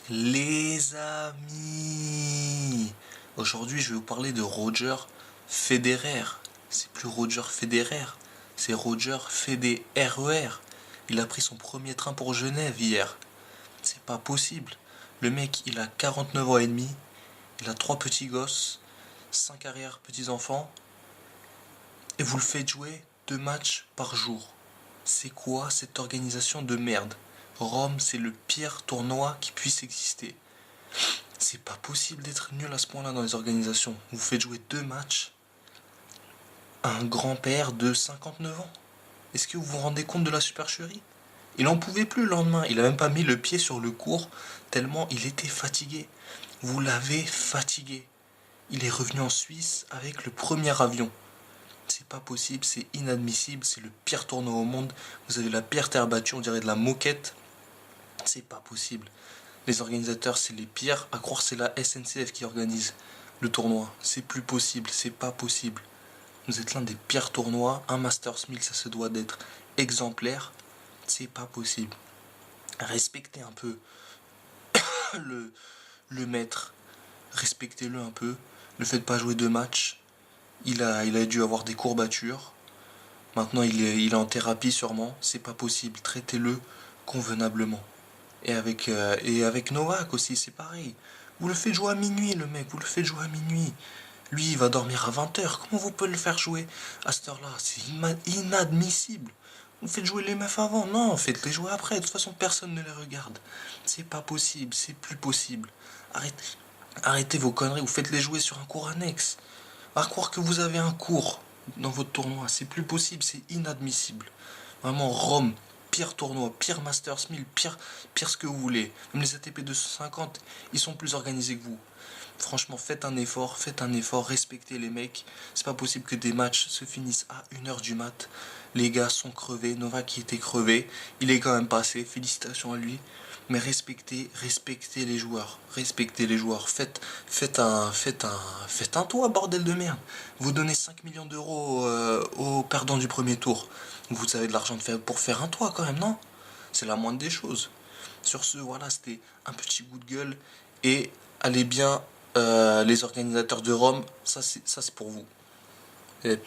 Les amis, aujourd'hui je vais vous parler de Roger Federer. C'est plus Roger Federer, c'est Roger Federer. Il a pris son premier train pour Genève hier. C'est pas possible. Le mec, il a 49 ans et demi, il a 3 petits gosses, 5 arrière-petits-enfants, et vous le faites jouer 2 matchs par jour. C'est quoi cette organisation de merde? Rome, c'est le pire tournoi qui puisse exister. C'est pas possible d'être nul à ce point-là dans les organisations. Vous faites jouer 2 matchs à un grand-père de 59 ans. Est-ce que vous vous rendez compte de la supercherie? Il en pouvait plus le lendemain. Il a même pas mis le pied sur le court tellement il était fatigué. Vous l'avez fatigué. Il est revenu en Suisse avec le premier avion. C'est pas possible, c'est inadmissible, c'est le pire tournoi au monde. Vous avez la pire terre battue, on dirait de la moquette. C'est pas possible. Les organisateurs, c'est les pires. À croire, c'est la SNCF qui organise le tournoi. C'est plus possible, c'est pas possible. Vous êtes l'un des pires tournois. Un Masters 1000, ça se doit d'être exemplaire. C'est pas possible. Respectez un peu le, le maître. Respectez-le un peu. Ne faites pas jouer 2 matchs. Il a dû avoir des courbatures. Maintenant, il est en thérapie sûrement. C'est pas possible. Traitez-le convenablement. Et avec Novak aussi, c'est pareil. Vous le faites jouer à minuit, le mec. Vous le faites jouer à minuit. Lui, il va dormir à 20h. Comment vous pouvez le faire jouer à cette heure-là? C'est inadmissible. Vous faites jouer les meufs avant. Non, faites-les jouer après. De toute façon, personne ne les regarde. C'est pas possible. C'est plus possible. Arrêtez. Arrêtez vos conneries. Vous faites les jouer sur un cours annexe. À croire que vous avez un cours dans votre tournoi. C'est plus possible. C'est inadmissible. Vraiment, Rome, pire tournoi, pire Masters 1000, pire ce que vous voulez. Même les ATP 250, ils sont plus organisés que vous. Franchement, faites un effort, respectez les mecs. C'est pas possible que des matchs se finissent à 1h du mat. Les gars sont crevés, Novak était crevé, il est quand même passé, félicitations à lui. Mais respectez les joueurs, faites un toit, bordel de merde. Vous donnez 5 millions d'euros aux perdants du premier tour. Vous avez de l'argent pour faire un toit quand même, non? C'est la moindre des choses. Sur ce, voilà, c'était un petit coup de gueule. Et allez bien, les organisateurs de Rome, ça c'est pour vous. Et